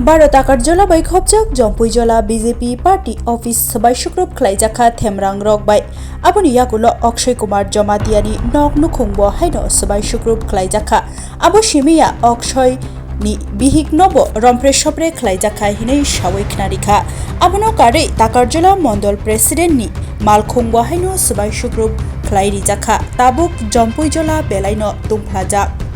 Baro Takarjola by Khopjak, Jampuijala BJP Party Office by Shukrub Naijakha Themrang Rock by Aboni Yakulo Akshay Kumar Jamatiani Nok Nukhungbo Haino by Shukrub Naijakha Abo Shimiya Akshay ni bihik nobo Romphere shopre Naijakha hinei shawai knarikha abono kare Takarjola Mondol President ni Malkhungbo haino by Shukrub Naijakha tabuk Jampuijala belaino tungplajak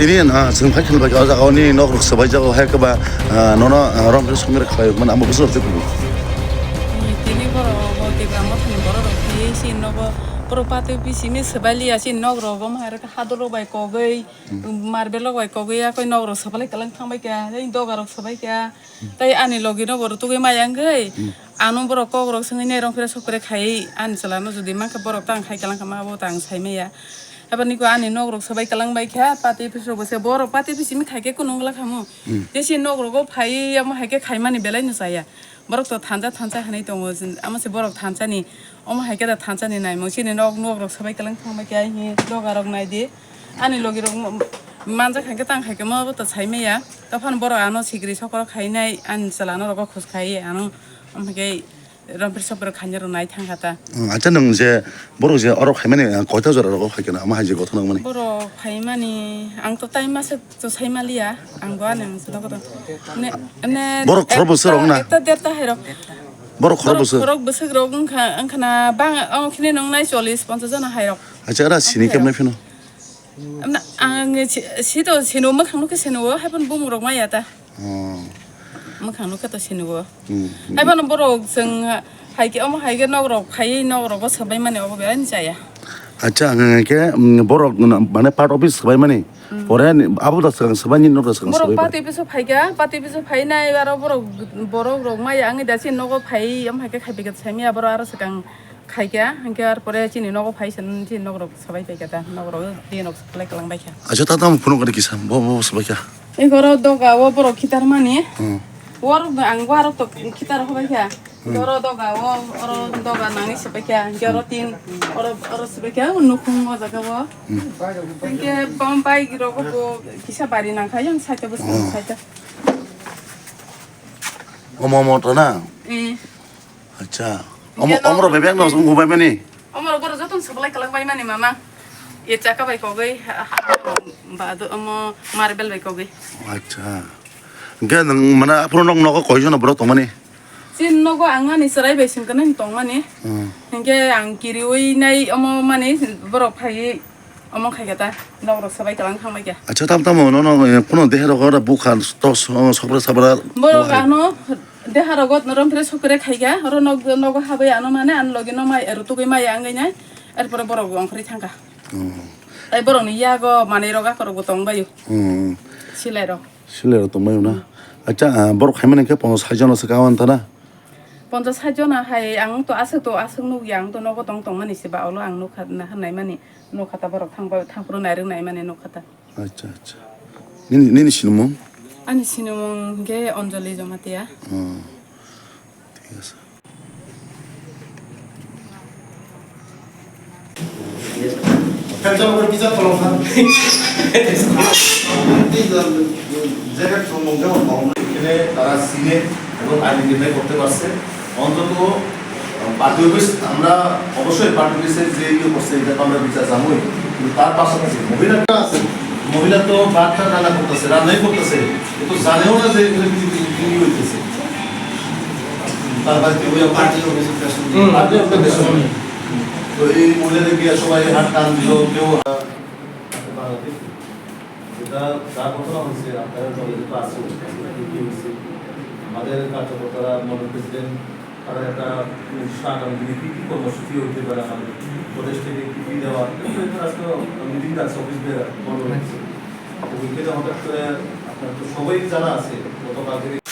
tini na sing phaikhil ba ga jaga ni nok rok sabai jaga hai ka ba nono Romphere somir khlai man amo busur te ku tini boro Tipra Motha ni boro rok hi sin nogo boro pate bisi mi sabali asin nog rogom har ka hadoro bai kogei marbelo bai kogei a koi nog rok sabalai kalang thangbai ka ei doga rok sabai ka tai ani logi no boro tugai mayang gei anu boro kog rok singai nei Romphere sokre khai ani salano jodi manka boro tang khai kalang kama bo tang saimeya এবার নিকো আনি নগরক সবাই কালাং by খা পাতি পিসো বসে বড় পাতি পিসি me খাইকে কোন গলা খামু দেশি নগরক ফাই আম হাইকে খাইমানি বেলাই নসায়া বরক তো থানজা থানজা হানাই দङ আমাসে বরক থানজানি অম হাইকে দা থানজানি নাই মসিনি নগরক সবাই কালাং খামবাই কে হি দগারক নাই দি আনি লগিরক মানজা খাইকে তাং খাইকে মা তো ছাইমেয়া তখন বড় আনো সিগরি সকর খাইনাই আনি চালানো রক খোস খাই আনো আমকে Romphere sokre khanyaro nai thangata acha nang je boro je oro khaimani koita jora rok khaikena ama haje gotha nang mani boro khaimani ang to time mase to saimalia ang go anang sino ko ne boro khor bosor rok na eta deta hero boro khor bosor rok bosor rok ang khana bang ang khine nong nai 40 50 jana hairok acha ara sini kemna fino amna ang si to sino ma khangno ke sino haban bum rok maya ta makhangno ka to sino haban boro jeng haike om haike nog rok khai nog rok sabai mane obo be ani jaya acha ke boro mane part office sabai mani pore abu da sabai ni nok da sabai boro pati piso phaiga pati piso phainai baro boro rok maya angi da sin nogo phai am haike khaibe ga saimia boro aro sakang khaiga anke ar pore chini nogo phai san sin nog rok sabai pe ta nog rok dinok sabai kalang bai kha acha ta tam phunu kari kisam bo sabai ka e goro doga wo boro khitar mani war ang war to khitar hobai kha goro doga wo oro doga nani sabai kha goro tin oro sabai kha nukhung mo jaga wo anke bombai giro ko kisa bari nang khayang saita bus saita omo to na acha omro bebek no sung bai mani omro boro jotun sabai kalang bai mani mama e chaka bai ko gai ba do omo marbel bai ko gai acha ge nang mana apro nok nok ko jona bro to mani sin nogo angani sarai bai sin kanen tong mani nge ang kiri oi nai omo mani boro phai omo khaigata nogro sabai kalang khangbai ka acha tam tam no kono dehero gora bukhan to sobra sabra boro gano deharo got Romphere sokre khaiga oro nogo habai ano mane an logi no mai eru tugai mai angai nai er pore boro ongkhri thangka ai boro ni yago mane roga koro gotong bayu silero to mayo na acha boro khaimani ke 50 jona se kawan ta na 50 jona hai ang to asuk nu yang to nogo tong mani se ba olo ang nu khat na hanai mani no khata boro thangba thangpro nai reng nai mani no khata acha acha nini sinumon ani sinumon ge Anjali Jamatia ঠিক আছে 편점으로 피자 털어서 এখানে তারা সিনে এবং identify করতে পারছে অন্তত party office আমরা অবশ্যই পার্টি অফিসের যে ইয়ে করছে এটা আমরা বিচার জানোই কিন্তু তার পাশাপাশি মহিলাটা আছে মহিলা তো ভাতটা রান্না করতেছে রান্নাই করতেছে এ তো জানেও না যে এখানে কিছু কি হইতেছে তার বাড়িতে ওই পার্টি অফিসের পেছনে তো এই মহিলাদের গিয়ে সবাই হাত টান দিল কেউ এটা যা ঘটনা হয়েছে আপনারা দলে যেটা আছে কি হয়েছে আমাদের কার্যকর্তারা মডেল প্রেসিডেন্ট তারা একটা আগামী দিনে কী কী কর্মসূচি হইতে পারে আমাদের প্রদেশ থেকে কী কী দেওয়া আজকে মিটিংটা আছে অফিস বের বন্ধ হয়েছে তো ওইখানে হঠাৎ করে আপনার তো সবাই জানা আছে গতকাল থেকে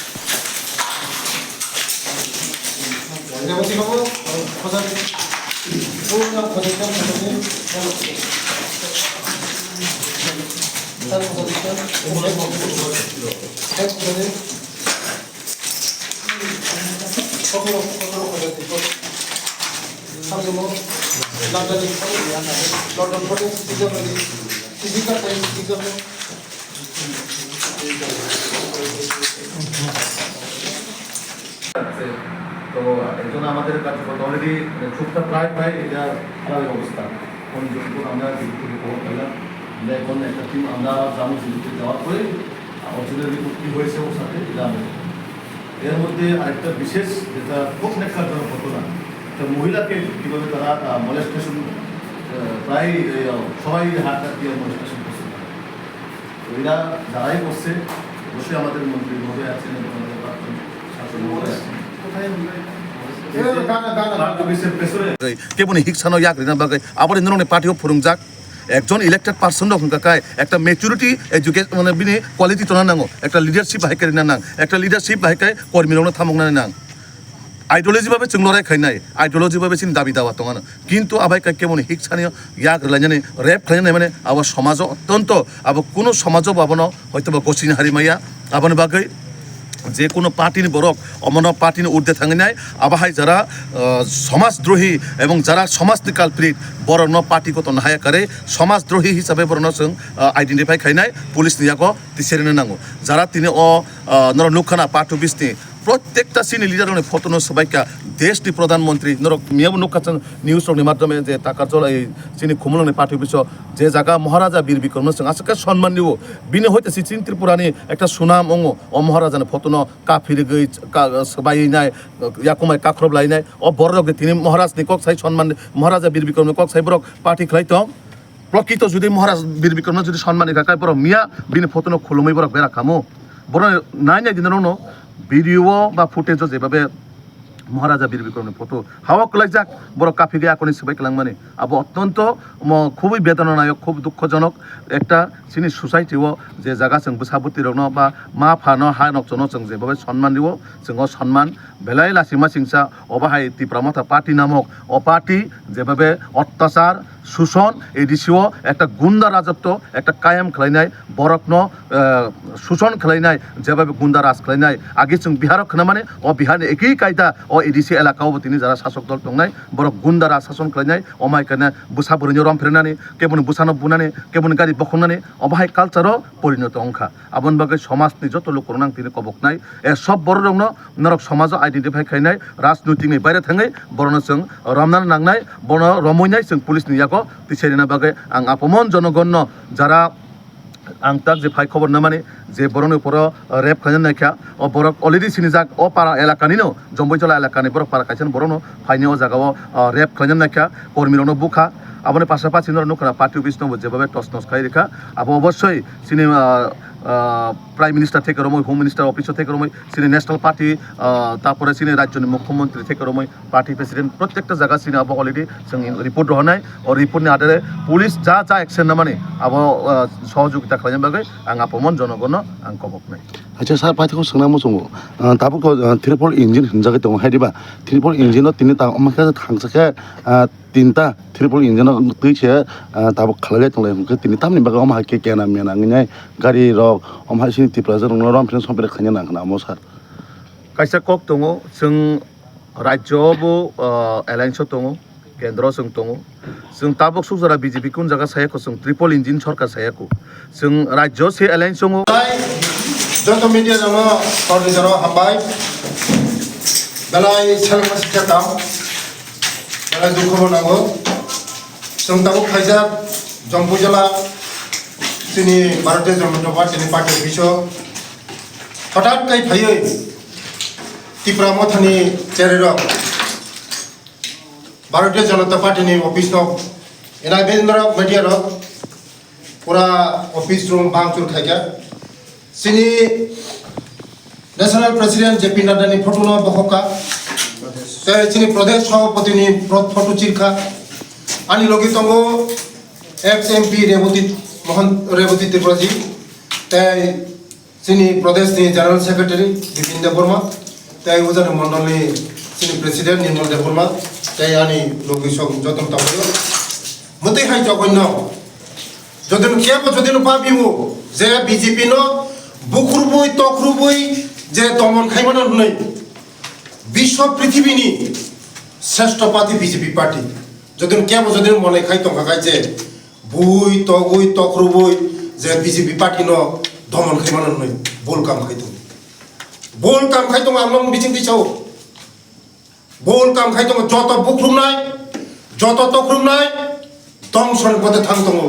তো একজন আমাদের কার্যকর্তা অলরেডি চুপটা প্রায় এটা প্রায় অবস্থা যখন আমরা দিক থেকে খবর পেলাম আমরা এখন একটা টিম আমরা জামু দিল্লিতে যাওয়ার পরে অরিজিনাল রিপোর্ট কী হয়েছে ওর সাথে এটা আমরা এর মধ্যে আরেকটা বিশেষ যেটা খুব নেখাজনক ঘটনা একটা মহিলাকে কীভাবে তারা মলেস্টেশন প্রায় সবাই হাত দিয়ে মলেস্টেশন করছে তো এরা যারাই করছে অবশ্যই আমাদের মন্ত্রী মহোদয় আছেন এবং আমাদের প্রাক্তন শাসক মহোদয় আছেন কেবল হিংসানো ইয়াক রিনা বাকে আবার ইন্দ্রনে পার্টিও ফুরুংজাক একজন ইলেক্টেড পার্সন রকম কাকায় একটা মেচুরিটি এডুকেশন মানে বিনি কোয়ালিটি তো নাঙ্গো একটা লিডারশিপ বাহাইকে রিনা নাং একটা লিডারশিপ বাহাইকে কর্মীরাवनो থামংনাनै নাং आइडियोलॉजी भावे जों लड़ाई खायनाय आइडियोलॉजी भावे जों दाबी दावा दङ किन्तु आबाय केमन हिंसानि याक रलायनानै रेप खालायनाय माने आबो समाज अत्यंत आबो कोनो समाज बाबनो हयतोबा गसिनि हारिमाया आबोनि बागै जे कोनो पार्टीनि बरक अमन पार्टीनि ऊर्ध्वे थांनाय आबाहाय जारा समाजद्रोही एवं जारा समाजनि कालप्रिट बरन पार्टीगत नाहायाकारे समाजद्रोही हिसाबै बरन जों आइडेन्टिफाइ खायनाय पुलिसनि याको तिसेरनो नांगौ जारा तिनि नर नुखाना पार्टी बिसनि प्रत्येकटा सिनि लिडारनि फटनो सबाइका देशनि प्रधानमंत्री नर मियाबो नुखाचों निउसनि माध्यमे जे ताकाजल এই सिनि खुमलनि पार्टी बिस जे जागा महाराजा वीर विक्रम जों आसके सम्मान दिबो बिनि हयतो सिन त्रिपुरानि একটা সুনাম অঙ্গ ও মহারাজাनि फटनो काफिरि गई सबाइनाय याकुमाय काख्रब लायनाय ও बरलगे तिनि महाराजनि कक साइ सम्मान महाराजा वीर विक्रमनि कक साइ बरक पार्टी खलाइतो प्रकृत যদি মহারাজ বীর বিক্রমে যদি সম্মানী কাকাই বড় মিয়া বিনি ফটোনো খুলুमै বড় বেরা খামো বড় নাই নাই দিননো ভিডিও বা ফুটেজও যেভাবে মহারাজা বীর বিক্রমের ফটো হাওয়া কলাইজাক বড় কাফি গিয়ে আকনি সবাই কেলাংমানি আবো অত্যন্ত খুবই বেদনানায়ক খুব দুঃখজনক একটা চিনি সোসাইটিও যে জায়গা जों বসাবতি রনো বা মা ফানো হা নকজনো जों যেভাবে সম্মান দিব जों সম্মান বেলাই লাসিমা সিংসা অবাহাই টিপ্রা মথা পার্টি নামক ও পার্টি যেভাবে অত্যাচার শোষণ এই দিশিও একটা গুন্ডা রাজত্ব একটা কায়েম খালাইনাय বরকন শোষণ খালাইনাय যেভাবে গুন্ডা রাজ খালাইনাय আগে जों বিহারক খানা মানে ও বিহারनि একই কায়দা ও এডিসি এলাকাও তিনি যারা শাসক দল দंनाय বরক গুন্ডা রাজ শাসন খালাইनाय অমাইকানে বুসা বরিনি রমফেরনানি কেবন বুসানো বুনানি কেবন গাড়ি বখনানি অবাহাই কালচারও পরিণত অংখা আবন বাগে সমাজनि যত লোক করনাং তিনি কবকনাय এ সব বড় রংनो নরক সমাজ আইডেন্টিফাই খাইनाय রাজনীতিनि বাইরে थाङै বরन जों রমনান नांनाय বন রমयनाय जों पुलिसनि याको तिसेरिना बागे आं अपमन जनगण যারা आं ताक जे फाइ खबर ना माने जे बरनि उपर रेप खालामनाय नायखा ओ बरक अलरेडि सिनिजाक ओ पारा एलाकानिनो जम्बुइजला एलाकानि बरक पारा खायसेन बरनो फाइनि ओ जागाव रेप खालामनाय नायखा कर्मीरावनो बुखा आबोनि पाशापासि नरनुखना पार्टी अफिस नो जेबाबे टस नस खाइ रेखा आबो अवश्य सिनि प्राइम मिनिस्टार থেকে রমই হোম মিনিস্টার অফিস থেকে রমই সিনি ন্যাশনাল পার্টি তারপরে সিনি রাজ্যের মুখ্যমন্ত্রী থেকে রমই পার্টি প্রেসিডেন্ট প্রত্যেকটা জায়গা সিনি আবো অলরেডি जों রিপোর্ট রহনাय ও রিপোর্টनि আধারে পুলিশ যা যা অ্যাকশন না মানে আবো সহযোগিতা খালামनो बागै आं आपमन जनगण आं कबकनाय अच्छा सार पार्टीखौ सोंनांगौ दङ दाबो त्रिपल इन्जिन होनजागै दङ हायदिबा त्रिपल इन्जिनाव तिनि ता माखा थांसके তিনটা ট্রিপল ইঞ্জিনাव दैसे दाबो खालाय दंलाय तिनि तामनि बागै अमा के केना मेना ngै गारि रक अमा सिनि तिप्रा जों रमफ्रेन सम्पेर खायनो नांगोन आमो सार कायसा कक दङ जों राज्यआवबो एलायन्स दङ केन्द्र जों दङ जों ताबक सुजरा बीजेपी कुन जागा सायाखौ जों ट्रिपल इन्जिन सरकार सायाखौ जों राज्य से एलायन्स दङ जत मिडिया दङ कर्डिजराव हामबाय बेलाय सेलमास खेताम बेलाय दुखबो नांगौ जों ताबो खायजा जम्पुइजाला जोंनि भारतीय जनता पार्टीनि पार्टी अफिसाव हठाৎ काय फायै टिप्रा मथानि चेरेराव भारतीय जनता पार्टीनि अफिसाव एना बेन्द्र मीडिया रक पूरा ऑफिस रूम भांगचुर खायगा सिनी नेशनल प्रेसिडेंट जेपी नड्डानि फटोनो बखका सिनी प्रदेश सभापतिनि फटो चिरखा आनी लगे तंगो एक्स एमपी रेवती त्रिपुराजी तै सिनी प्रदेश नि जनरल सेक्रेटरी बिपिन देबबर्मा तै उजन मंडलनि सिनी प्रेसिडेंट निर्मल देबबर्मा तै आनी लगे सं जतन ताबो मते हाय जगन्य जदन केबो जदन पाबिमु जे बीजेपी नो बुखुरबुई तखरुबुई जे दमन खायमानो नै विश्व पृथ्वीनि श्रेष्ठ पार्टी बीजेपी पार्टी जदन केबो जदन मने खाय तंखाय जे बुई तगुई तखरुबुई जे बीजेपी पार्टी नो दमन खायमानो नै बोल काम खायतो आंनं बिथिं दिसाव बोल काम खायतो जत बुखरुमनाय जत तखरुमनाय दंसन पदे थांतंगो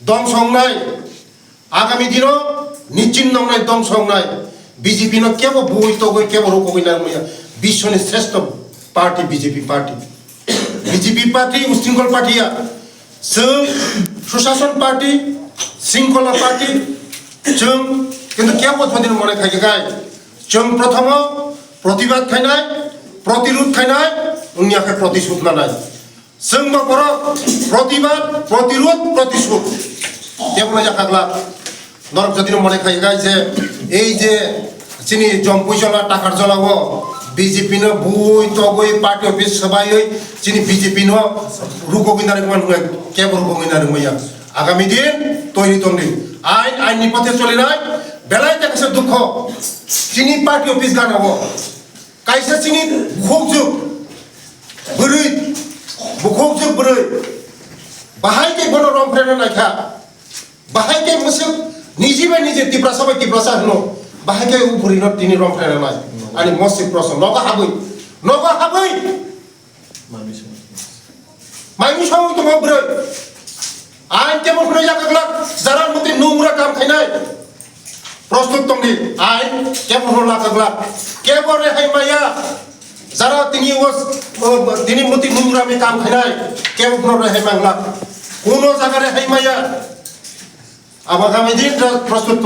दंसंनाय आगामी दिनो निचिन नंनाय दंसंनाय बीजेपी नो केबो बुई तगुई केबो रोकगुई ना विश्वनि श्रेष्ठ पार्टी बीजेपी पार्टी उस्तिंगल पार्टीया जों सुशासन पार्टी শৃঙ্খলা পার্টি जों কিন্তু কেবল পদিন মনে থাকে গায় जों প্রথম প্রতিবাদ খাইনায় প্রতিরোধ খাইনায় উনিয়াকে প্রতিশোধ নানায় जों বড় প্রতিবাদ প্রতিরোধ প্রতিশোধ কেবল জাকাগলা নরক যদি মনে খাই গায় যে এই যে চিনি জম্পুইজলা টাকার জলাবো BJP no bui togoi party office sabai chini BJP no ruko ginare man ke ruko ginare moya agami din toiri tongni ain ni pathe chole nai belai ta kase dukho chini party office ganabo kaisa chini bukhuk juk burui bahai ke bono Romphere na kha bahai ke musuk nijibe nije Tipra sabai Tipra sa no bahai ke upuri no tini Romphere na ani mosik proso noga habui mainu samu to mobre ain kemo khore jakagla jarar moti numra kam khainai প্রস্তুত তংনি আইন কেমন হলো লাগলা কেবল রেহাই মাইয়া যারা তিনি মতি নোংরামি কাম খাইনাই কেবল রেহাই মাংলা কোন জায়গা রেহাই মাইয়া আবার আমি দিন প্রস্তুত